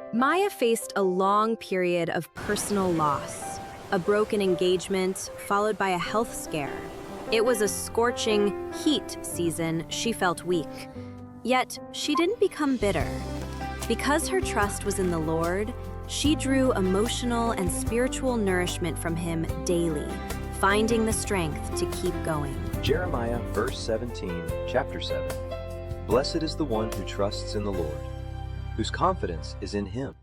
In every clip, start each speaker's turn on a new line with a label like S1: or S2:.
S1: Maya faced a long period of personal loss, a broken engagement followed by a health scare. It was a scorching heat season. She felt weak. Yet, she didn't become bitter. Because her trust was in the Lord, she drew emotional and spiritual nourishment from Him daily, finding the strength to keep going.
S2: Jeremiah, verse 17, chapter 7. Blessed is the one who trusts in the Lord, whose confidence is in Him.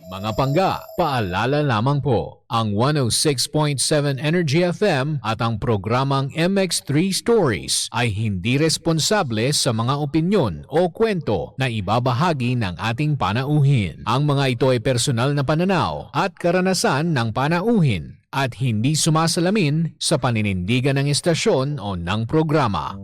S3: Mga pangga, paalala lamang po, ang 106.7 Energy FM at ang programang MX3 Stories ay hindi responsable sa mga opinyon o kwento na ibabahagi ng ating panauhin. Ang mga ito ay personal na pananaw at karanasan ng panauhin at hindi sumasalamin sa paninindigan ng estasyon o ng programa.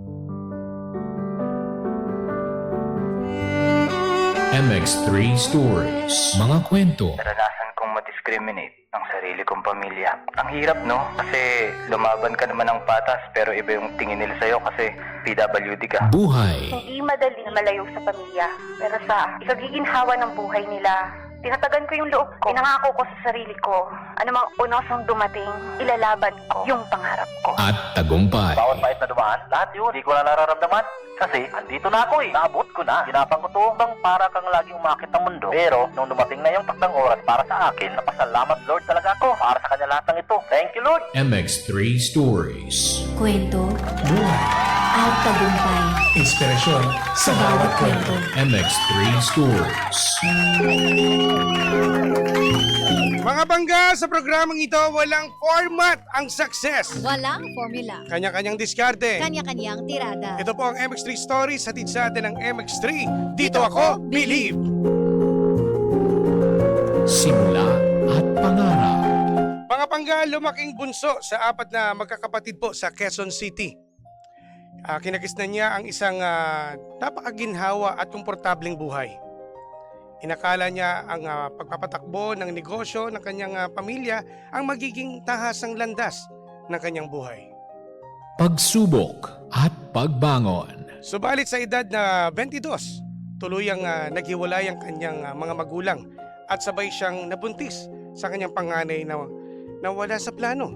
S3: MX3 Stories. Mga kwento.
S4: Naranasan kong ma-discriminate ang sarili kong pamilya. Ang hirap, no? Kasi lumaban ka naman ng patas pero iba yung tingin nila sa'yo kasi PWD ka.
S3: Buhay.
S5: Hindi madaling malayo sa pamilya. Pero sa ikagiginhawa ng buhay nila, tinatagan ko yung loob ko. Pinangako ko sa sarili ko, anumang unosong dumating, ilalaban ko yung pangarap ko.
S3: At tagumpay.
S4: Bawat pahit na dumaan, lahat yun, hindi ko na nararamdaman. Kasi, andito na ako eh. Naabot ko na. Ginapang ko to bang para kang laging umakit ng mundo. Pero, nung dumating na yung takdang oras para sa akin, napasalamat Lord talaga ako para sa kanya lahat ng ito. Thank you, Lord!
S3: MX3 Stories.
S6: Kwento
S7: Buhay,
S6: at tagumpay
S7: inspirasyon sa bawat kwento.
S3: MX3 Stories.
S7: Mga bangga, sa programang ito, walang format ang success.
S8: Walang formula.
S7: Kanya-kanyang diskarte.
S8: Kanya-kanyang tirada.
S7: Ito po ang MX3 Stories, hatid sa atin ng MX3. Dito ako, believe.
S3: Simula at pangarap.
S7: Mga bangga, lumaking bunso sa apat na magkakapatid po sa Quezon City. Kinakisnan niya ang isang napakaginhawa at komportableng buhay. Inakala niya ang pagpapatakbo ng negosyo ng kanyang pamilya ang magiging tahasang landas ng kanyang buhay.
S3: Pagsubok at pagbangon.
S7: Subalit sa edad na 22, tuluyang naghiwalay ang kanyang mga magulang at sabay siyang nabuntis sa kanyang panganay na wala sa plano.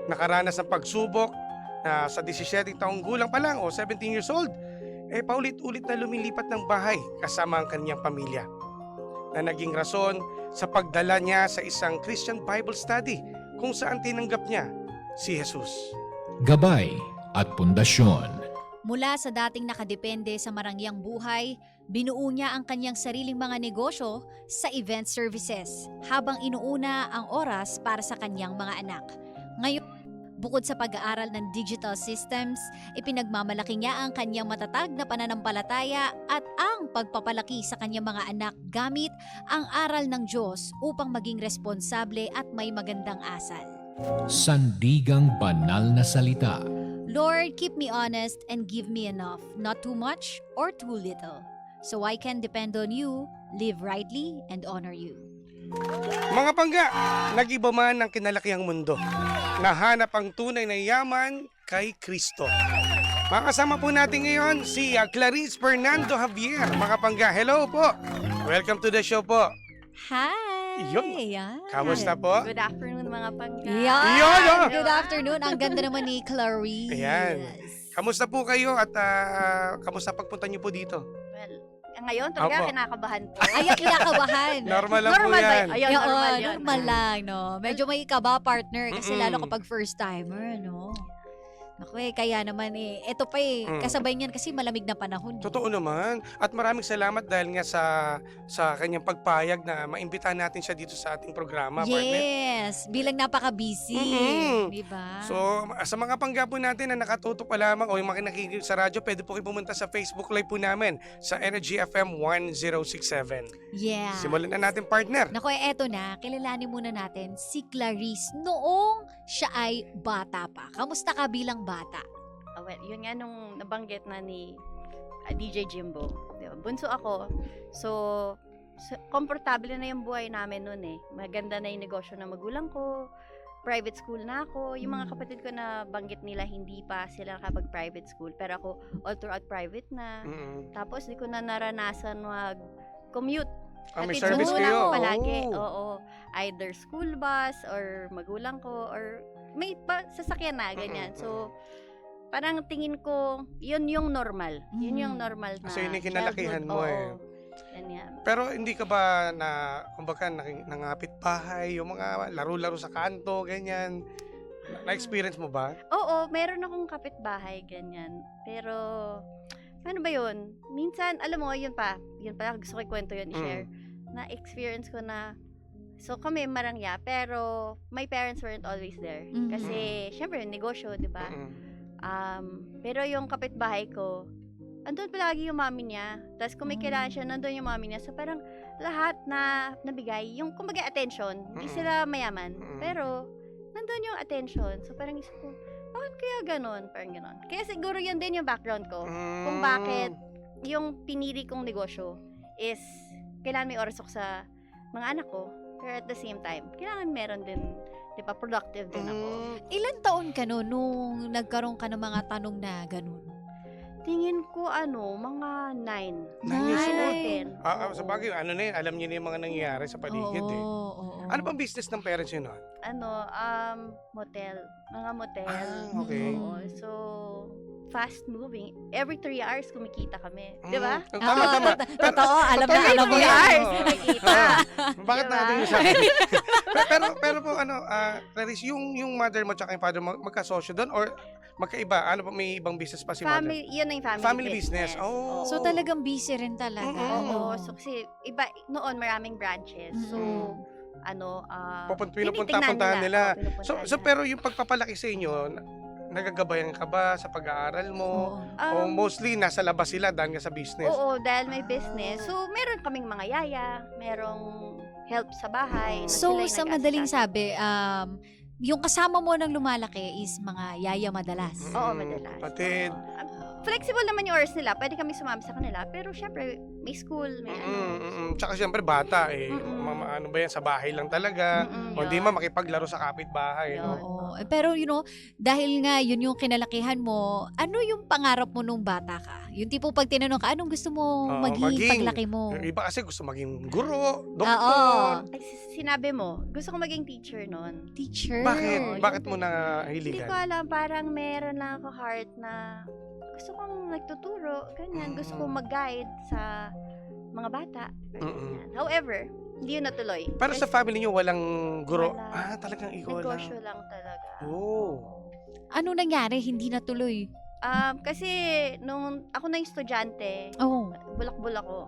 S7: Nakaranas ng pagsubok na sa 17 taong gulang pa lang o 17 years old, paulit-ulit na lumilipat ng bahay kasama ang kanyang pamilya. Na naging rason sa pagdala niya sa isang Christian Bible study kung saan tinanggap niya si Jesus.
S3: Gabay at pundasyon.
S8: Mula sa dating nakadepende sa marangyang buhay, binuo niya ang kanyang sariling mga negosyo sa event services habang inuuna ang oras para sa kanyang mga anak. Ngayon, bukod sa pag-aaral ng digital systems, ipinagmamalaki niya ang kanyang matatag na pananampalataya at ang pagpapalaki sa kanyang mga anak gamit ang aral ng Diyos upang maging responsable at may magandang asal.
S3: Sandigang banal na salita.
S8: Lord, keep me honest and give me enough, not too much or too little, so I can depend on you, live rightly, and honor you.
S7: Mga pangga, nag-iba man ang kinalakihang mundo. Nahanap ang tunay na yaman kay Kristo. Makasama po natin ngayon si Clarice Fernando Javier. Mga pangga, hello po. Welcome to the show po.
S8: Hi!
S7: Yun.
S8: Yan.
S7: Kamusta po?
S5: Good afternoon mga pangga.
S8: Yan.
S7: Yun, oh.
S8: Good afternoon. Ang ganda naman ni Clarice.
S7: Ayan. Kamusta po kayo at kamusta pagpunta niyo po dito?
S5: Well, ngayon talaga
S7: Opo.
S5: kinakabahan po.
S8: Ay, ang kinakabahan.
S7: Normal lang po
S5: Normal ba
S7: yan.
S5: yun? Ayun, normal yun.
S8: Normal lang, no? Medyo may kaba, partner. Kasi
S7: Mm-mm.
S8: lalo kapag first timer, no? Naku kaya naman ito pa kasabay niyan kasi malamig na panahon.
S7: Totoo naman. At maraming salamat dahil nga sa kanyang pagpayag na maimbitahan natin siya dito sa ating programa, partner.
S8: Yes, bilang napaka-busy.
S7: Mm-mm.
S8: Diba?
S7: So, sa mga panggapo natin na nakatutok pa lamang o yung mga nakikinig sa radyo, pwede po kayo pumunta sa Facebook Live po namin sa Energy FM 1067.
S8: yeah.
S7: Simulan na natin, partner.
S8: Naku, eto na. Kilalanin muna natin si Clarice noong siya ay bata pa. Kamusta ka bilang bata?
S5: Well, yun nga nung nabanggit na ni DJ Jimbo. Diba? Bunso ako. So, komportable na yung buhay namin noon eh. Maganda na yung negosyo ng magulang ko.
S6: private school na ako. Yung mga
S8: Mm.
S6: kapatid ko na banggit nila hindi pa sila nakapag-private school. Pero ako all throughout private na.
S7: Mm.
S6: Tapos di ko na naranasan mag-commute.
S7: May
S6: Hatid
S7: service
S6: magulang
S7: kayo.
S6: ko palagi.
S7: Oh.
S6: Oo. Either school bus or magulang ko or may sasakyan na, ganyan. So, parang tingin ko, yun yung normal. Yun yung normal na
S7: So, yun yung kinalakihan mo
S6: childhood. Ganyan.
S7: Pero hindi ka ba kumbaga, nangapit bahay, yung mga laro-laro sa kanto, ganyan? Na-experience mo ba?
S6: Oo, meron akong kapitbahay, ganyan. Pero, ano ba yun? Minsan, alam mo, yun pa, gusto ko ikwento yun, i-share. Na-experience ko na, so kami marangya, pero my parents weren't always there.
S8: Mhm.
S6: Kasi, syempre, negosyo, di ba? Pero yung kapitbahay ko, andun palagi yung mami niya. Tapos kung may kailangan siya, nandun yung mami niya. So parang lahat na nabigay, yung kumbaga attention, hindi sila mayaman. Pero nandun yung attention. So parang isip ko, bakit kaya ganun? Parang ganun. Kaya siguro yun din yung background ko. Kung bakit yung pinili kong negosyo is kailangan may oras ako sa mga anak ko. Pero at the same time, kailangan meron din, di ba, productive din ako.
S8: Ilan taon ka no nung nagkaroon ka ng mga tanong na ganun?
S6: Tingin ko mga 9.
S7: 9 years old.
S6: 10.
S7: Sa bagay, alam niyo na yung mga nangyayari sa paligid eh.
S8: Oo.
S7: Ano bang business ng parents yun nun?
S6: Motel. Mga motel.
S7: Okay.
S6: Oo. So, fast moving. Every 3 hours kumikita kami. Di ba?
S7: Tama.
S8: Totoo, alam na
S6: Every
S8: alam mo
S6: 3
S8: yan.
S6: hours kumikita.
S7: Bakit
S6: Diba?
S7: natin yung sa akin? pero po, Clarice, yung mother mo tsaka yung father mo, magkasosyo doon or magkaiba? Ano pa, may ibang business pa si mother?
S6: Yun na yung
S7: Family business. Oh.
S8: So talagang busy rin talaga.
S6: Oo. So, kasi iba, noon maraming branches. So,
S7: Pinupunta-puntahan nila.
S6: Oo, pinupuntahan
S7: So
S6: nila.
S7: pero yung pagpapalaki sa inyo, nagagabayan ka ba sa pag-aaral mo? O mostly nasa labas sila dahil nga sa business?
S6: Oo, dahil may business. So, meron kaming mga yaya, merong help sa bahay. na
S8: So,
S6: sila yung
S8: sa madaling
S6: nag-aasikaso.
S8: sabi, yung kasama mo nang lumalaki is mga yaya madalas.
S6: Oo, madalas.
S7: Kapatid.
S6: Oo. Flexible naman yung hours nila. Pwede kami sumama sa kanila. Pero syempre, may school, may
S7: Tsaka siyempre bata eh.
S6: Mm-mm.
S7: Ano ba yan, sa bahay lang talaga. O hindi man makipaglaro sa kapitbahay. No?
S8: Oo. Pero dahil nga yun yung kinalakihan mo, ano yung pangarap mo nung bata ka? Yung tipong pag tinanong ka, anong gusto mo maging paglaki mo?
S7: Yung iba kasi gusto maging guro,
S8: Oo.
S7: doktor.
S6: Ay, sinabi mo, gusto ko maging teacher noon.
S8: Teacher?
S7: Bakit? Bakit mo
S6: Hindi ko
S7: nahiligan?
S6: alam, parang meron lang ako heart na gusto kong nagtuturo, ganyan. Gusto kong mag-guide sa mga bata. Ganyan. However, hindi yun natuloy.
S7: Pero sa family niyo walang guro?
S6: Wala.
S7: Talagang ikaw lang.
S6: Negosyo lang talaga.
S7: Oh.
S8: Ano nangyari? Hindi natuloy?
S6: Kasi nung ako na yung estudyante,
S8: Oh.
S6: bulak-bulak ko.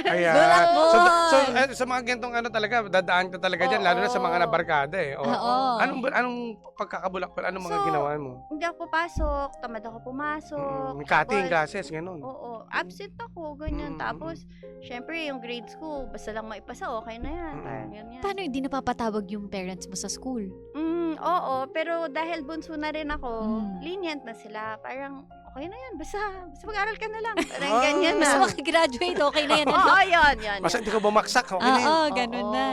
S7: Kaya,
S8: Bulak-bol!
S7: sa mga gantong talaga, dadaan ka talaga dyan, lalo na sa mga nabarkada eh.
S8: Oo.
S7: Anong pagkakabulak pa? Anong mga
S6: So,
S7: ginawa mo?
S6: Hindi ako papasok, tamad ako pumasok.
S7: May cutting
S6: Tapos,
S7: classes, ganun.
S6: Oo, absent ako, ganyan. Tapos, syempre, yung grades ko, basta lang maipasa, okay na yan. Parang ganyan.
S8: Paano hindi napapatawag yung parents mo sa school?
S6: Oo, pero dahil bunso na rin ako,
S8: Mm.
S6: lenient na sila. Parang, okay na yan, basta mag-aral ka na lang. Parang ganyan na.
S8: Basta makagraduate, okay na yan.
S6: Oo, yun.
S7: Basta hindi ka bumaksak, okay na yun.
S8: Oo, ganun
S6: Oo.
S8: na.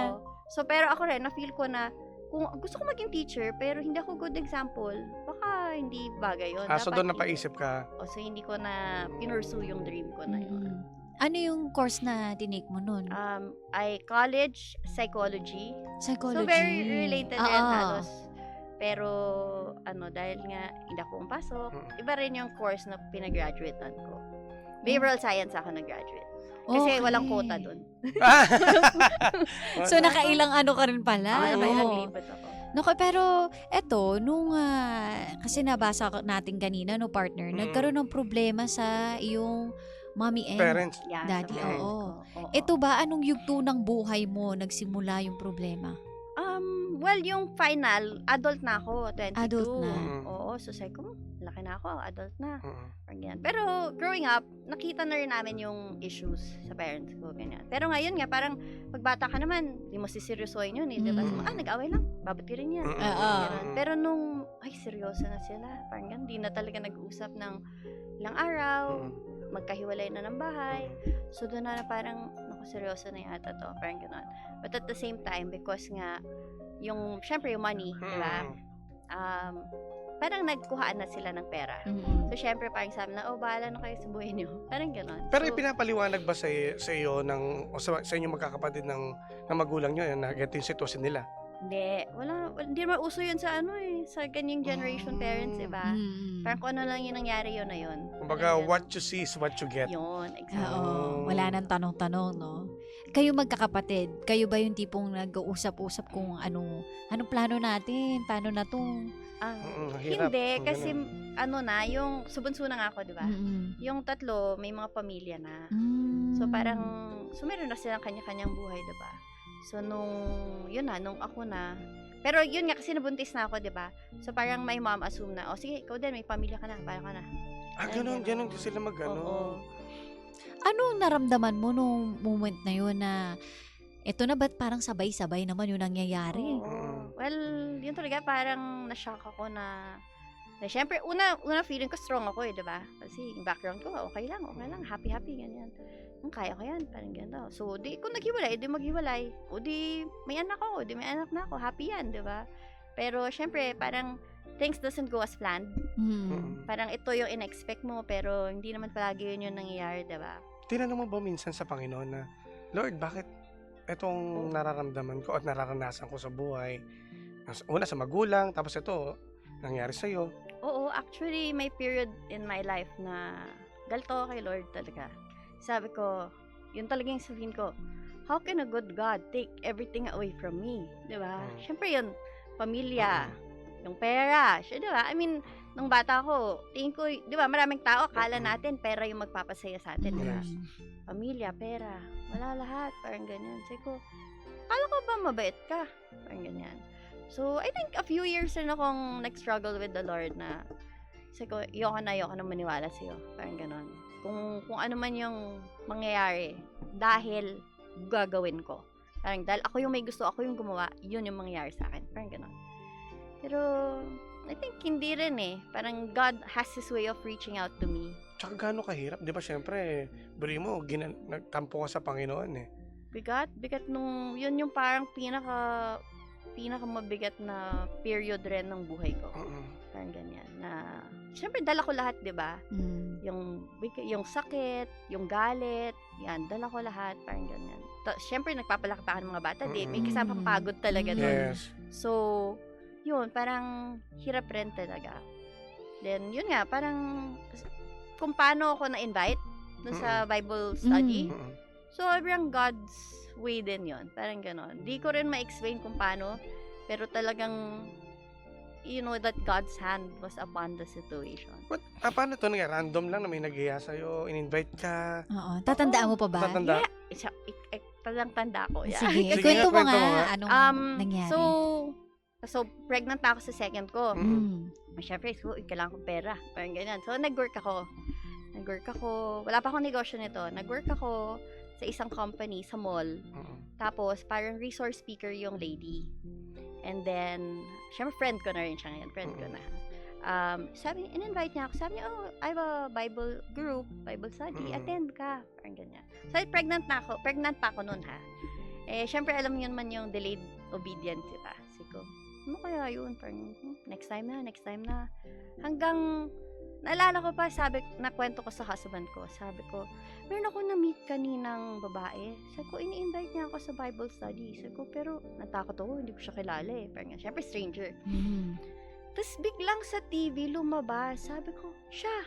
S6: So, pero ako rin, na-feel ko na, kung gusto ko maging teacher, pero hindi ako good example, baka hindi bagay yun.
S7: So doon napaisip ka.
S6: So, hindi ko na pinursue yung dream ko na yun.
S8: Ano yung course na tinake mo nun?
S6: I college psychology.
S8: Psychology.
S6: So, very related rin
S8: Oo.
S6: halos. Pero, dahil nga hindi ako pumasok, iba rin yung course na pinagraduatean ko. Behavioral science ako nag-graduate. Kasi
S8: Okay.
S6: walang quota dun.
S8: So, nakailang ano ka rin pala.
S6: Kaya
S8: no?
S6: naglipat ako.
S8: Naku, pero eto, kasi nabasa natin kanina, partner, nagkaroon ng problema sa iyong mommy and
S7: Parents.
S6: Yeah,
S8: daddy.
S6: sa parents
S8: Oo.
S6: ko. Oo.
S8: Ito ba, anong yugto ng buhay mo nagsimula yung problema?
S6: Well, yung final, adult na ako, 22.
S8: Adult na.
S6: Oo, so sabi ko, laki na ako, adult na. Parang ganyan. Pero growing up, nakita na rin namin yung issues sa parents ko, ganyan. Pero ngayon nga, parang pagbata ka naman, di mo siseryosohin yun eh, diba? So, nag-away lang, babatirin yan. Ganun. Pero nung, seryoso na sila, parang ganyan, di na talaga nag-uusap ng ilang araw, magkahiwalay na ng bahay. So doon na parang, parang kung seryoso na yata to, parang gano'n. But at the same time, because nga, syempre yung money, di ba? Parang nagkuhaan na sila ng pera. So, syempre, parang sabi na, bahala na kayo sa buhay niyo. Parang gano'n.
S7: Pero
S6: So,
S7: ipinapaliwanag ba sa iyo o sa inyong magkakapatid ng magulang nyo na ganito yung sitwasyon nila?
S6: hindi. Hindi naman uso yun sa sa ganyang generation parents, diba? Parang kung ano lang yung nangyari yun na yun.
S7: Kumbaga,
S6: Parang
S7: what you see is what you get.
S6: Yun, exactly.
S8: Oo, wala nang tanong-tanong, no? Kayo magkakapatid, kayo ba yung tipong nag-uusap-usap kung anong plano natin, paano na to?
S7: Hirap.
S6: Hindi, kasi yung subunso na nga ako, di ba? Yung tatlo, may mga pamilya na. So parang, meron na silang kanya-kanyang buhay, di ba? So nung ako na, pero yun nga kasi nabuntis na ako, di ba? So parang may mom assume na, sige, ikaw din, may pamilya ka na, paano ka na?
S7: Ganun sila
S6: Oo.
S8: Ano naramdaman mo nung moment na yun na eto na ba't parang sabay-sabay naman yung nangyayari?
S6: Oo. Well, yun talaga parang na-shock ako na syempre, una feeling ko strong ako di ba? Kasi yung background ko, okay lang, happy, ganyan. Kaya ko yan, parang ganyan. So, di kung naghiwalay, di maghiwalay. O di may anak ako, di may anak na ako, happy yan, di ba? Pero syempre, parang things doesn't go as planned. Parang ito yung in-expect mo, pero hindi naman palagi yun yung nangyayari, di ba?
S7: Tinanong mo ba minsan sa Panginoon na, Lord, bakit itong nararamdaman ko at nararanasan ko sa buhay, una sa magulang, tapos ito, nangyari sa'yo?
S6: Oo, actually, may period in my life na galto kay Lord talaga. Sabi ko, yun talaga yung sabihin ko, how can a good God take everything away from me? Diba? Siyempre yun, pamilya, yung pera, diba? I mean, nung bata ko, tingin ko, diba, maraming tao, akala natin pera yung magpapasaya sa atin, diba? Pamilya, pera, wala lahat, parang ganyan. Sabi ko, akala ko ba mabait ka? Parang ganyan. So, I think a few years rin akong nag-struggle with the Lord na sabi ko, ayoko na maniwala sa'yo. Parang ganon. Kung ano man yung mangyayari, dahil gagawin ko. Parang dahil ako yung may gusto, ako yung gumawa, yun yung mangyayari sa akin. Parang ganon. Pero, I think hindi rin Parang God has His way of reaching out to me.
S7: Tsaka gaano kahirap, di ba? Siyempre, buri mo, nagtampo ka sa Panginoon
S6: Bigat nung, yun yung parang pinaka mabigat na period rin ng buhay ko. Parang ganyan. Na, syempre, dala ko lahat, di ba? Yung sakit, yung galit, yan, dala ko lahat, parang ganyan. Syempre, nagpapalakpakan ng mga bata, may kasamang pagod talaga doon.
S7: Yes.
S6: So, yun, parang hirap rin talaga. Then, yun nga, parang kung paano ako na-invite dun sa Bible study. Sobrang God's way din yun. Parang ganon. Di ko rin ma-explain kung paano, pero talagang, you know, that God's hand was upon the situation.
S7: Paano to nga? Random lang na may nag-iya sa'yo, in-invite ka?
S8: Oo. Tatandaan mo pa ba?
S7: Tatanda?
S6: Talagang tanda ko. Yeah.
S8: Sige.
S7: Sige
S8: Kwento mo
S7: nga, kwento mo
S8: nga.
S7: nga.
S8: Anong nangyari?
S6: So, pregnant na ako sa second ko. Siyempre, kailangan kong pera. Parang ganyan. So, nag-work ako. Wala pa akong negosyo nito. Nag-work ako sa isang company sa mall. Tapos, parang resource speaker yung lady. And then, syempre, friend ko na rin siya ngayon. Friend ko na. Sabi, in-invite niya ako. Sabi niya, I have a Bible group, Bible study. Attend ka. Parang ganyan. So, pregnant pa ako noon, ha. Syempre, alam niyo naman yung delayed obedience, diba? Sabi ko, ano kaya yun? Parang, next time na. Hanggang, naalala ko pa, nakwento ko sa husband ko. Sabi ko, meron ako na-meet kaninang babae. Sabi ko, ini-invite niya ako sa Bible study. Sabi ko, pero natakot ako, hindi ko siya kilala Parang, syempre, stranger. Tapos, biglang sa TV, lumabas. Sabi ko, siya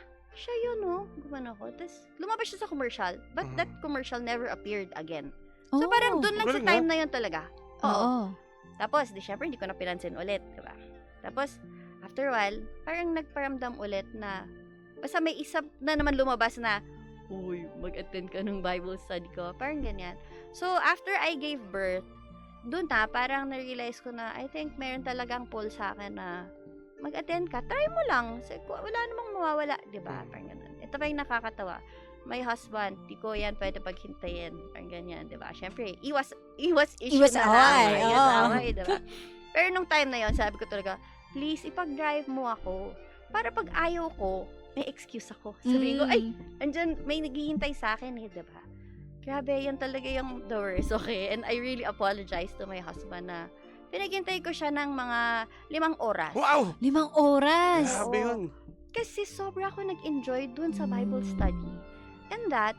S6: yun, Gumano ako. Tapos, lumabas siya sa commercial. But that commercial never appeared again. So, parang dun lang sa time na yun talaga. Oo. Tapos, syempre, hindi ko na pinansin ulit, diba? Tapos, after a while, parang nagparamdam ulit na, basta may isa na naman lumabas na, uy, mag-attend ka ng Bible study ko. Parang ganyan. So, after I gave birth, dun na, parang na-realize ko na, I think meron talagang pull sa akin na, mag-attend ka, try mo lang. Wala namang mawawala, diba? Parang ganun. Ito pa yung nakakatawa. My husband, di ko yan pwede paghintayin. Parang ganyan, diba? Siyempre, iwas issue na
S8: away.
S6: Away, diba? Pero nung time na yon, sabi ko talaga, please, ipag-drive mo ako. Para pag ayaw ko, may excuse ako. Sabi ko, ay, andyan, may naghihintay sa akin diba? Grabe, yan talaga yung the worst, okay? And I really apologize to my husband na pinaghintay ko siya ng mga 5 oras.
S7: Wow!
S8: 5 oras.
S7: Grabe
S6: Oo.
S7: yun.
S6: Kasi sobra ako nag-enjoy dun sa Bible study. And that,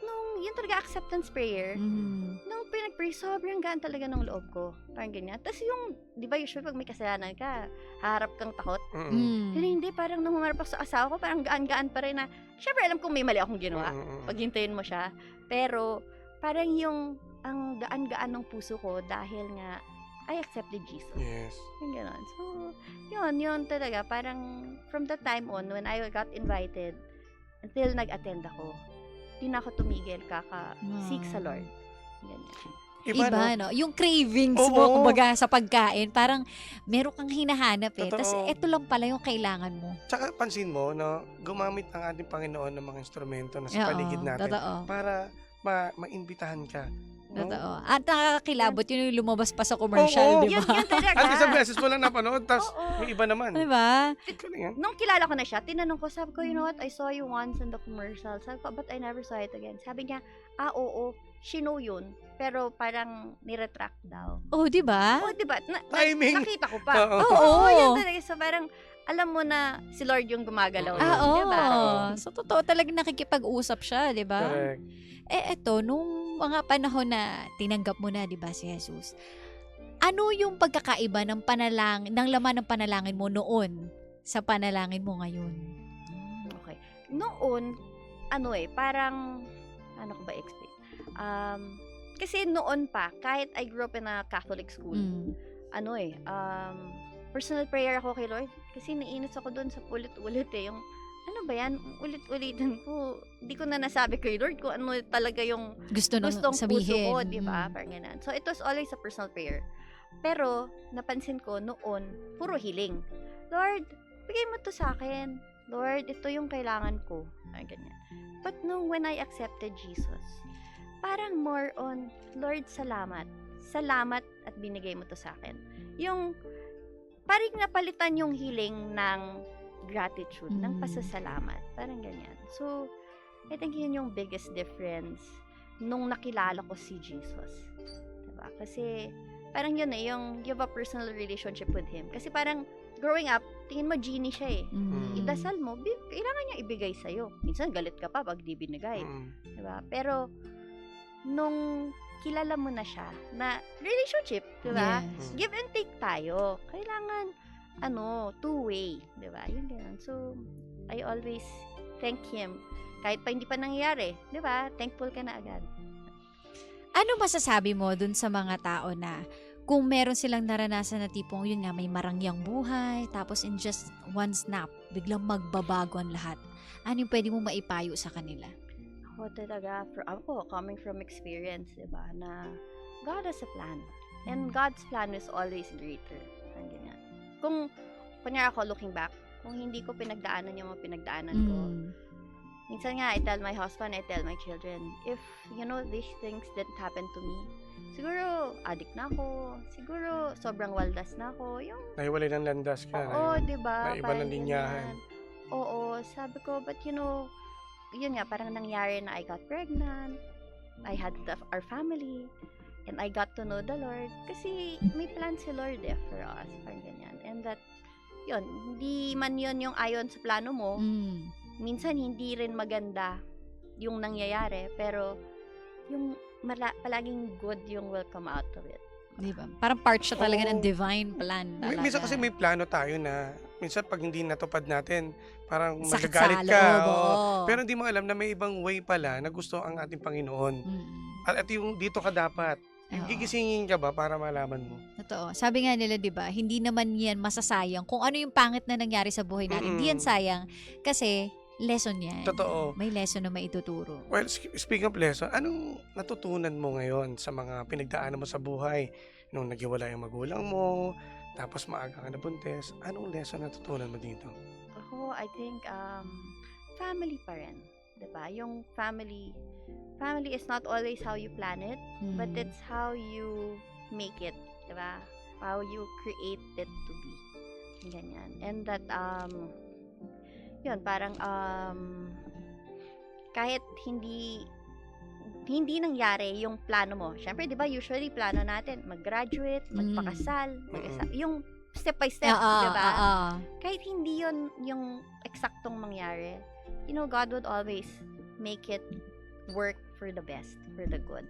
S6: nung yun talaga acceptance prayer, nung pinag-pray, sobrang gaan talaga ng loob ko. Parang ganyan. Tapos yung, di ba usually pag may kasalanan ka, haharap kang takot. Pero hindi, parang nung humarap ako sa asawa ko, parang gaan-gaan pa rin na, syempre alam kong may mali akong ginawa. Paghintayin mo siya. Pero, parang yung, ang gaan-gaan ng puso ko dahil nga, I accepted Jesus.
S7: Yes.
S6: Yung ganon. So, yun talaga. Parang, from the time on, when I got invited, until nag-attend ako, di na ako tumigil, kaka-seek sa Lord. Ganyan.
S8: Iba, no? Yung cravings
S7: Oo.
S8: mo, kumbaga, sa pagkain, parang meron kang hinahanap eh.
S7: Totoo.
S8: Tapos, eto lang pala yung kailangan mo.
S7: Tsaka pansin mo, no, gumamit ang ating Panginoon ng mga instrumento na sa paligid natin
S8: Totoo.
S7: para maimbitahan ka. No?
S8: Totoo. At nakakakilabot yun yung lumabas pa sa commercial,
S7: Oo.
S8: di
S6: Yun,
S8: ba?
S6: yun talaga.
S7: At isang beses mo lang napanood, tapos
S6: Oo.
S7: may iba naman.
S8: Di ba?
S7: Galing yan.
S6: Nung kilala ko na siya, tinanong ko, sabi ko, you know what, I saw you once in the commercial. Sabi ko, but I never saw it again. Sabi niya, oo, she know yun. Pero parang niretract daw.
S8: Oh, di ba?
S6: Oh, diba?
S7: Timing.
S6: Nakita ko pa.
S7: Oo.
S8: Oo.
S6: Yun talaga. So, parang, alam mo na si Lord yung gumagalaw.
S7: Oo.
S6: nun,
S8: Oo.
S6: diba?
S8: So, totoo talaga nakikipag-usap siya, di ba?
S7: Correct.
S8: Eto, nung mga panahon na tinanggap mo na, di ba, si Jesus, ano yung pagkakaiba ng ng laman ng panalangin mo noon sa panalangin mo ngayon?
S6: Okay. Noon, parang, ano ko ba explain? Kasi noon pa, kahit I grew up in a Catholic school, personal prayer ako kay Lord. Kasi nainis ako doon sa ulit-ulit eh. Yung, ano ba yan? Ulit-ulitin ko. Hindi ko na nasabi kay Lord kung ano talaga yung
S8: Gustong
S6: puso
S8: sabihin.
S6: ko, di ba? Parang ganun. So, it was always a personal prayer. Pero, napansin ko noon, puro healing. Lord, bigay mo to sa akin. Lord, ito yung kailangan ko. Parang ganyan. But when I accepted Jesus, parang more on, Lord, salamat. Salamat at binigay mo to sa akin. Yung, parang napalitan yung healing ng gratitude, ng pasasalamat. Parang ganyan. So, I think yun yung biggest difference nung nakilala ko si Jesus. Diba? Kasi, parang yun yung you have a personal relationship with Him. Kasi parang, growing up, tingin mo genie siya eh. Idasal mo, kailangan niya ibigay sa'yo. Minsan, galit ka pa pag di binigay. Diba? Pero, nung kilala mo na siya, na relationship, diba?
S8: Yes.
S6: Give and take tayo. Kailangan, two-way. Diba? Yun ganun. So, I always thank Him. Kahit pa hindi pa nangyayari. Diba? Thankful ka na agad.
S8: Ano masasabi mo dun sa mga tao na kung meron silang naranasan na tipong yun nga may marangyang buhay, tapos in just one snap, biglang magbabago ang lahat. Ano yung pwede mo maipayo sa kanila?
S6: Ako talaga, coming from experience, diba, na God has a plan. And God's plan is always greater. Ang ganyan. Kung, kunyari ako looking back, kung hindi ko pinagdaanan yung mga pinagdaanan ko, minsan nga, I tell my husband, I tell my children, if, these things didn't happen to me, siguro, addict na ako, siguro, sobrang waldas na ako, yung,
S7: Nahiwalay ng landas ka.
S6: oo, diba?
S7: Naiba
S6: Parang
S7: ng linyahan.
S6: ganyan. Oo, sabi ko, but yun nga, parang nangyari na I got pregnant, I had our family, and I got to know the Lord, kasi may plan si Lord for us, parang ganyan. And that, yun, hindi man yun yung ayon sa plano mo, minsan hindi rin maganda yung nangyayari, pero yung palaging good yung will come out of it.
S8: Diba? Parang part siya talaga
S7: Oo.
S8: ng divine plan. Talaga.
S7: Minsan kasi may plano tayo na minsan pag hindi natupad natin, parang
S8: Sakit
S7: magagalit
S8: sa
S7: ka.
S8: loob,
S7: oo.
S8: oo.
S7: Pero hindi mo alam na may ibang way pala na gusto ang ating Panginoon. At yung dito ka dapat. Yung
S8: Oo.
S7: gigisingin ka ba para malaman mo?
S8: Totoo. Sabi nga nila, di ba, hindi naman yan masasayang. Kung ano yung pangit na nangyari sa buhay natin, hindi yan sayang. Kasi, lesson yan.
S7: Totoo.
S8: May lesson na maituturo.
S7: Well, speaking of lesson, anong natutunan mo ngayon sa mga pinagdaanan mo sa buhay? Nung naghiwalay ang magulang mo, tapos maaga ka nabuntis, anong lesson natutunan mo dito?
S6: Ako, I think, family pa rin. Diba? Yung family is not always how you plan it, but it's how you make it. Diba? How you create it to be. Ganyan. And that, yun, parang, kahit hindi nangyari yung plano mo. Syempre, di ba, usually plano natin, mag-graduate, magpakasal, yung step by step, di ba? Kahit hindi yun yung eksaktong mangyari, God would always make it work for the best, for the good.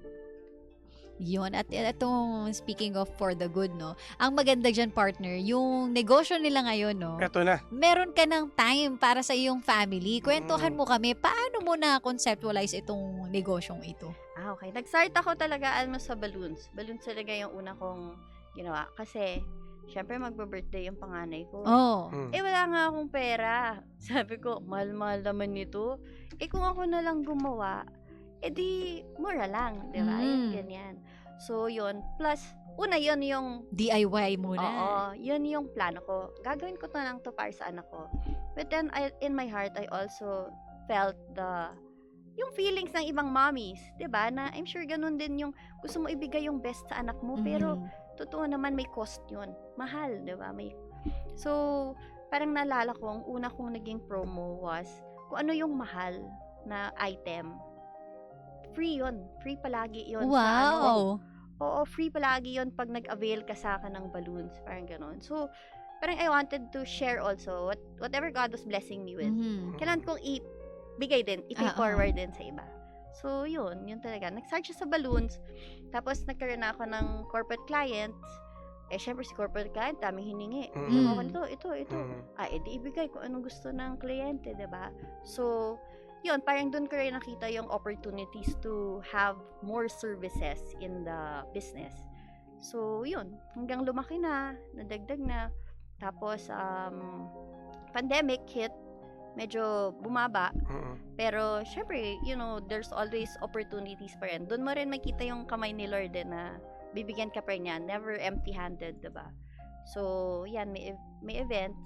S8: Yun. At itong speaking of for the good, no? Ang maganda dyan, partner, yung negosyo nila ngayon, no?
S7: Eto na.
S8: Meron ka ng time para sa iyong family. Kwentuhan mo kami, paano mo na conceptualize itong negosyong ito?
S6: Okay. Nag-start ako talaga almost sa balloons. Balloons talaga yung una kong ginawa. Kasi, syempre magbe-birthday yung panganay ko. Wala nga akong pera. Sabi ko, mahal-mahal naman nito. Kung ako na lang gumawa, di mura lang, di ba? Ganyan. So, yun. Plus, una, yun yung
S8: DIY muna.
S6: Oo, yun yung plano ko. Gagawin ko na lang to para sa anak ko. But then, in my heart, I also felt yung feelings ng ibang mommies, di ba? Na I'm sure ganun din yung gusto mo ibigay yung best sa anak mo, pero totoo naman may cost yun. Mahal, di ba? So, parang naalala ko, ang una kong naging promo was kung ano yung mahal na item. Free yun. Free palagi yun.
S8: Wow!
S6: Oo, free palagi yun pag nag-avail ka sa akin ng balloons. Parang ganon. So, parang I wanted to share also whatever God was blessing me with. Kailangan kong ibigay din, i-pay forward din sa iba. So, yun talaga. Nag-start siya sa balloons. Tapos, nagkaroon na ako ng corporate clients. Syempre si corporate client, dami hiningi. Ito. Di ibigay kung anong gusto ng kliyente, diba? So, yun, parang doon ko rin nakita yung opportunities to have more services in the business. So, yun. Hanggang lumaki na, nadagdag na. Tapos, pandemic hit, medyo bumaba. Pero, syempre, there's always opportunities pa rin. Doon mo rin makita yung kamay ni Lord din na bibigyan ka pa rin niya. Never empty-handed, diba? So, yan, may events.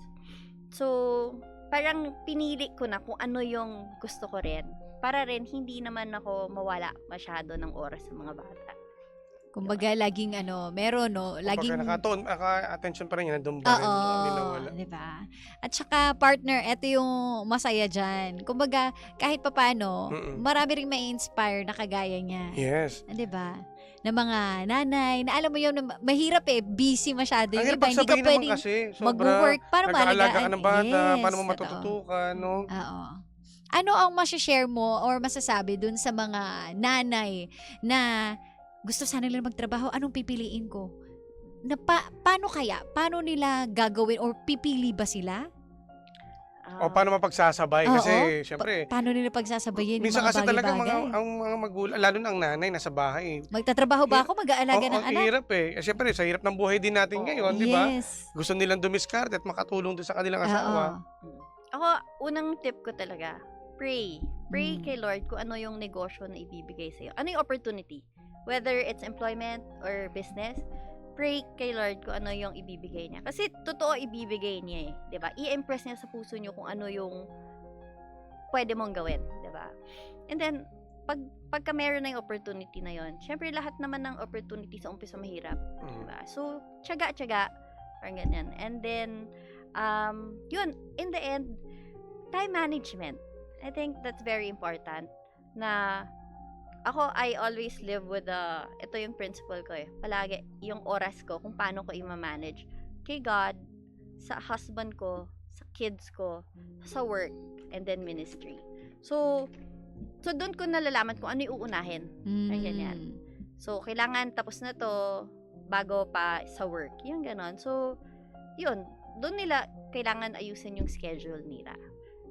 S6: So, parang pinili ko na kung ano yung gusto ko rin. Para rin, hindi naman ako mawala masyado ng oras sa mga bata.
S8: Kumbaga, laging meron, no? Laging...
S7: Attention pa rin yan, nandun pa rin. Hindi nawala.
S8: Diba? At saka, partner, eto yung masaya dyan. Kumbaga, kahit papano, marami rin may inspire na kagaya niya.
S7: Yes.
S8: Diba? Na mga nanay, na alam mo yun, mahirap busy masyado.
S7: Ang
S8: Iba, hindi ka pwedeng mag-work para
S7: nag-aalaga ka
S8: maalagaan.
S7: ng bata,
S8: Yes,
S7: paano mo matututukan, no?
S8: Oo. Ano ang masashare mo or masasabi dun sa mga nanay na gusto sana nila magtrabaho, anong pipiliin ko? Na paano kaya? Paano nila gagawin or pipili ba sila?
S7: O paano mapagsasabay? Kasi, syempre,
S8: paano nila pagsasabayin yung
S7: minsan
S8: mga
S7: kasi talaga
S8: bagay-bagay?
S7: ang mga magulang, lalo na ang nanay, nasa bahay.
S8: Magtatrabaho ba ako? Mag-aalaga ng anak?
S7: Hirap Siyempre, sa hirap ng buhay din natin ngayon, di ba?
S8: Yes.
S7: Gusto nilang dumiskarte at makatulong doon sa kanilang asawa.
S6: Ako, unang tip ko talaga, pray. Pray kay Lord kung ano yung negosyo na ibibigay sa'yo. Ano yung opportunity? Whether it's employment or business, pray kay Lord kung ano yung ibibigay niya. Kasi totoo ibibigay niya diba? I-impress niya sa puso niyo kung ano yung pwede mong gawin, diba? And then, pagka meron na yung opportunity na yon, syempre lahat naman ng opportunity sa umpisa mahirap, diba? So, tiyaga, parang ganyan. And then, yun, in the end, time management. I think that's very important na ako, I always live with ito yung principle ko palagi, yung oras ko, kung paano ko i-manage. Kay God, sa husband ko, sa kids ko, sa work, and then ministry. So doon ko nalalaman kung ano yung uunahin. Ganyan. So, kailangan tapos na to bago pa sa work. Yung ganon. So, yun. Doon nila kailangan ayusin yung schedule nila.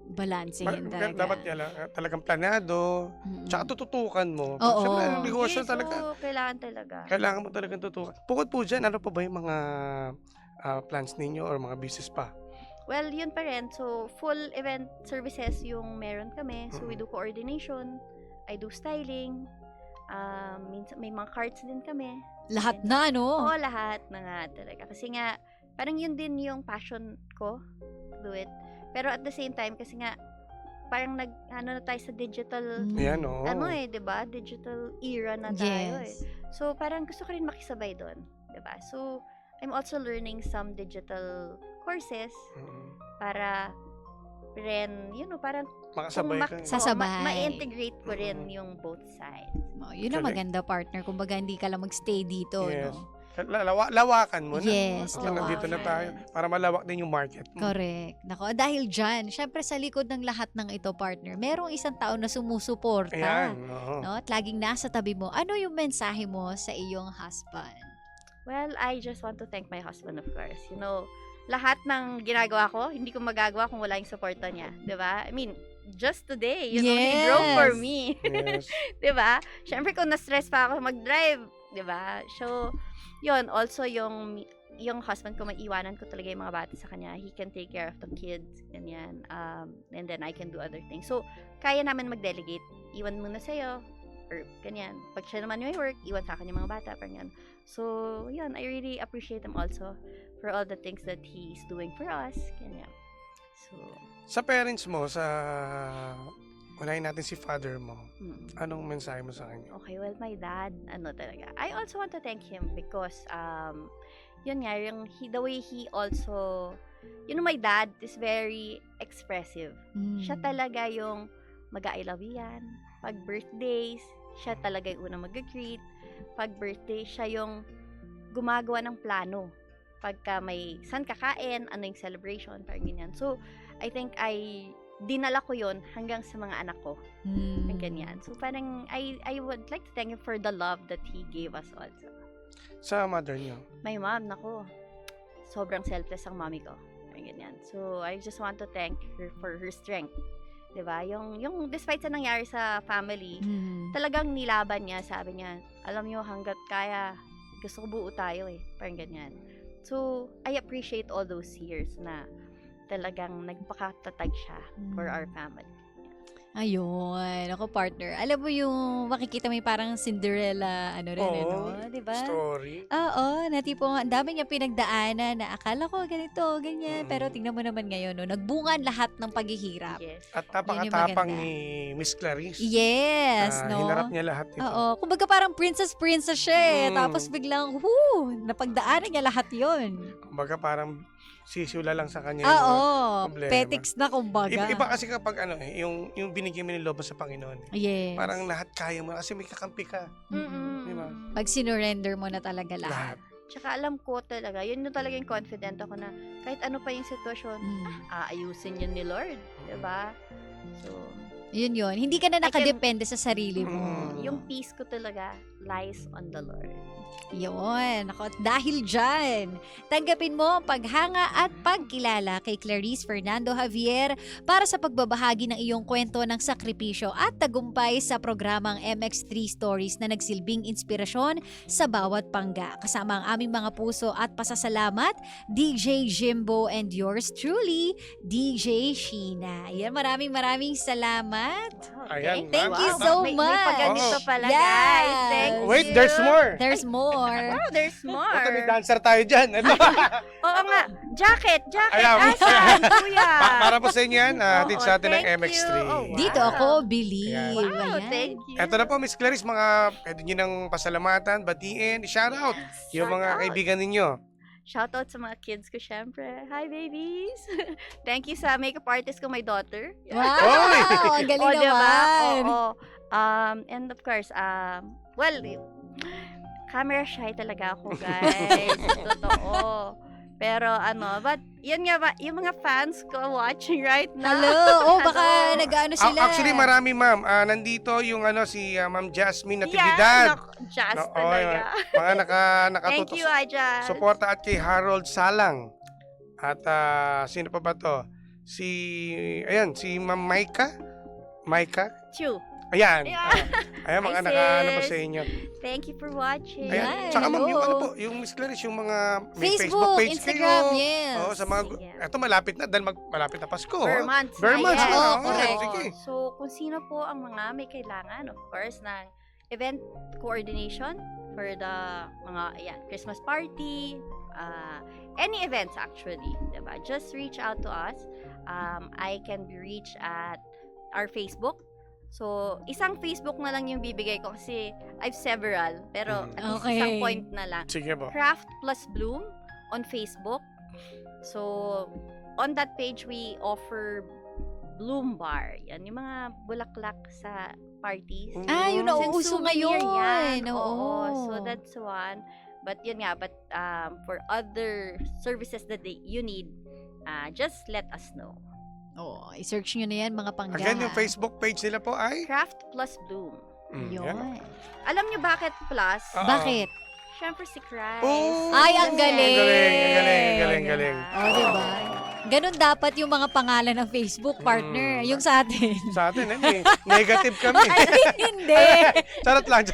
S8: Balansehin talaga.
S7: Dapat talagang planado, tsaka tututukan mo.
S8: Oo.
S7: Siyempre, negosyo
S6: So,
S7: talaga.
S6: kailangan talaga.
S7: Kailangan mo talagang tutukan. Bukod po dyan, ano pa ba yung mga plans ninyo or mga business pa?
S6: Well, yun pa rin. So, full event services yung meron kami. So, we do coordination. I do styling. Minsan, may mga cards din kami.
S8: Lahat na, no?
S6: Oo, lahat na nga talaga. Kasi nga, parang yun din yung passion ko. Do it. Pero at the same time, kasi nga, parang na tayo sa digital,
S7: Yan, oo.
S6: diba? Digital era na tayo So, parang gusto ko rin makisabay doon. Diba? So, I'm also learning some digital courses para rin, parang
S7: Makasabay ka.
S8: Sasabay.
S6: ma-integrate ko rin yung both sides.
S8: Yun ang
S7: Correct.
S8: maganda, partner. Kumbaga, hindi ka lang magstay dito,
S7: Yes.
S8: no?
S7: Lawakan mo na.
S8: Yes,
S7: Nandito na
S6: lawakan.
S7: tayo para malawak din yung market mo.
S8: Correct. Nako, dahil dyan, syempre sa likod ng lahat ng ito, partner, merong isang tao na sumusuporta.
S7: Ayan. Oo.
S8: No? At laging nasa tabi mo. Ano yung mensahe mo sa iyong husband?
S6: Well, I just want to thank my husband, of course. Lahat ng ginagawa ko, hindi ko magagawa kung wala yung suporta niya. 'Di ba? I mean, just today, he drove for
S8: Yes.
S6: me.
S7: Yes.
S6: 'Di ba? Syempre kung na-stress pa ako mag-drive, 'di ba? So, 'yun, also yung husband ko, maiiwanan ko talaga yung mga bata sa kanya. He can take care of the kids, ganyan. And then I can do other things. So, kaya namin mag-delegate. Iwan muna sa'yo, or ganyan. Pag siya naman may work, iwan sa akin yung mga bata, parang yan. So, yun, I really appreciate him also for all the things that he's doing for us, ganyan. So,
S7: Sa parents mo, unahin natin si father mo, anong mensahe mo sa kanya?
S6: okay, well, my dad, talaga. I also want to thank him because, yun nga, the way he also, my dad is very expressive. Siya talaga yung mag-I love you yan. Pag birthdays, siya talaga yung unang mag-greet. Pag birthday, siya yung gumagawa ng plano. Pagka may saan kakain, ano yung celebration, parang ganyan. So, I think dinala ko yon hanggang sa mga anak ko. Ang ganyan. So, parang I would like to thank him for the love that he gave us also.
S7: Sa mother niyo?
S6: My mom, nako, sobrang selfless ang mommy ko. Parang ganyan. So, I just want to thank her for her strength. 'Di ba? Yung despite sa nangyari sa family, talagang nilaban niya, sabi niya, alam niyo, hanggat kaya, gusto ko buo tayo parang ganyan. So, I appreciate all those years na talagang nagpakatatag siya for our family.
S8: Ayun. Ako, partner. Alam mo yung makikita mo yung parang Cinderella,
S7: Oo,
S8: diba?
S7: Story.
S8: Oo, na tipong ang dami niya pinagdaanan na akala ko ganito, ganyan. Pero tingnan mo naman ngayon, no, nagbungan lahat ng paghihirap.
S6: Yes.
S7: At
S8: Yun yung
S7: napakatapang
S8: maganda.
S7: ni Miss Clarice.
S8: Yes, no?
S7: Hinarap niya lahat ito.
S8: Oo. Kumbaga parang princess siya Tapos biglang, napagdaanan niya lahat yun.
S7: Kumbaga parang sisula lang sa kanya
S8: Oo.
S7: problema.
S8: Petics na kumbaga.
S7: Iba kasi kapag yung binigyan mo ng loob sa Panginoon.
S8: Yes.
S7: Parang lahat kaya mo kasi may kakampi ka. Di ba?
S8: Pag sinurrender mo na talaga lahat.
S6: Tsaka alam ko talaga, yun yung talaga yung confident ako na kahit ano pa yung sitwasyon, aayusin yun ni Lord. Diba? So,
S8: Yun. Hindi ka na nakadepende sa sarili mo.
S6: yung peace ko talaga lies on the Lord.
S8: Yun. Ako, dahil dyan, tanggapin mo ang paghanga at pagkilala kay Clarice Fernando Javier para sa pagbabahagi ng iyong kwento ng sakripisyo at tagumpay sa programang MX3 Stories na nagsilbing inspirasyon sa bawat pangga. Kasama ang aming mga puso at pasasalamat, DJ Jimbo and yours truly, DJ Sheena. Ayan, maraming salamat.
S7: Ayan,
S8: Thank
S7: ma'am.
S8: you so
S6: May
S8: much.
S6: pagganito pala,
S8: Yes.
S6: guys. Thank
S7: Wait,
S6: you.
S7: there's more.
S8: There's more.
S6: Wow, there's more.
S7: Ito, may dancer tayo dyan. Ito.
S6: Oo nga. Jacket.
S7: Ayan.
S6: Asan, kuya?
S7: Para po sa inyo yan, hatid sa atin ng
S6: thank
S7: MX3.
S6: you. Oh, wow.
S8: Dito ako, believe.
S6: Wow,
S8: Ayan.
S6: thank you.
S7: Ito na po, Miss Clarice, pwede nyo nang pasalamatan, batiin, shoutout yung mga
S6: Shoutout.
S7: kaibigan ninyo.
S6: Shoutout sa mga kids ko, syempre. Hi, babies. Thank you sa makeup artist ko, my daughter.
S8: Wow! Ang galing
S6: Diba?
S8: naman.
S6: Oo. And of course, well, camera shy talaga ako, guys. Totoo. Pero but yun nga ba, yung mga fans ko watching right now.
S8: Hello! Baka nag-ano sila.
S7: Actually, marami, ma'am. Nandito yung si Ma'am Jasmine Natividad.
S6: Jazz
S7: No,
S6: talaga.
S7: Mga
S6: Thank
S7: nakatutok.
S6: you, Jazz.
S7: Suporta at kay Harold Salang. At sino pa ba to? Si Ma'am Maika.
S6: Chu.
S7: Ayan.
S6: Yeah.
S7: Ayan, mga
S6: Hi,
S7: naka
S6: sis.
S7: sa inyo.
S6: Thank you for watching.
S7: Ayan.
S8: Yes,
S7: Tsaka ma'am,
S8: hello.
S7: yung Miss Clarice, yung mga may
S8: Facebook,
S7: page
S8: Instagram,
S7: kayo.
S8: yes.
S7: Oo, sa mga,
S6: Yeah.
S7: eto malapit na, dahil malapit na Pasko.
S6: Vermonths.
S7: Vermonths,
S8: oo,
S7: oo,
S8: correct.
S7: sige.
S6: So, kung sino po ang mga may kailangan, of course, ng event coordination for the mga Christmas party, any events actually, diba? Just reach out to us. I can be reached at our Facebook. So, isang Facebook na lang yung bibigay ko kasi I have several, pero at least
S8: Okay.
S6: isang point na lang.
S7: Sige po.
S6: Craft Plus Bloom on Facebook. So, on that page, we offer Bloom Bar. Yan, yung mga bulaklak sa parties.
S8: Yun
S6: Kasi
S8: nauuso
S6: souvenir
S8: ngayon.
S6: yan.
S8: Oo.
S6: So that's one. But yun nga, for other services that you need, just let us know.
S8: I-search nyo na yan mga pangga.
S7: Again, yung Facebook page nila po ay?
S6: Craft plus Bloom.
S8: Yun.
S7: Yan.
S6: Alam nyo bakit plus?
S7: Oo.
S8: Bakit?
S6: Siyempre si Christ.
S7: Oh,
S8: Ay, ang galing.
S7: Galing.
S8: Diba? Ganun dapat yung mga pangalan ng Facebook, partner. Yung sa atin.
S7: Sa atin, negative kami.
S8: Hindi.
S7: Charot lang.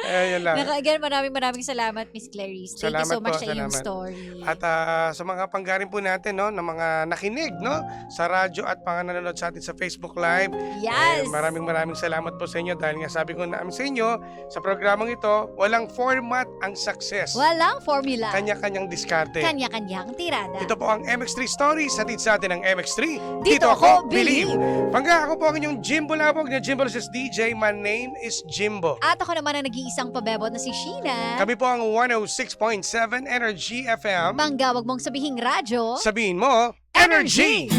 S7: Ayan lang.
S8: Again, maraming salamat, Miss Clarice. Thank you
S7: Salamat
S8: so much
S7: po,
S8: sa iyong
S7: salamat.
S8: story.
S7: At sa mga panggarin po natin, no, ng mga nakinig, no, sa radyo at mga nanonood sa atin sa Facebook Live.
S8: Yes!
S7: Maraming salamat po sa inyo dahil nga sabi ko namin sa inyo, sa programang ito, walang format ang success.
S8: Walang formula.
S7: Kanya-kanyang diskarte.
S8: Kanya-kanyang tirada.
S7: Ito po ang MX3 Stories, hatid sa atin ng MX3.
S8: Dito ako believe.
S7: Pangga, ako po ang inyong Jimbo Labog na Jimbo Says DJ. My name is Jimbo.
S8: At ako naman ang nag-iisang pabebot na si Sheena.
S7: Kami po ang 106.7 Energy FM.
S8: Bangga, wag mong sabihing radyo.
S7: Sabihin mo, Energy!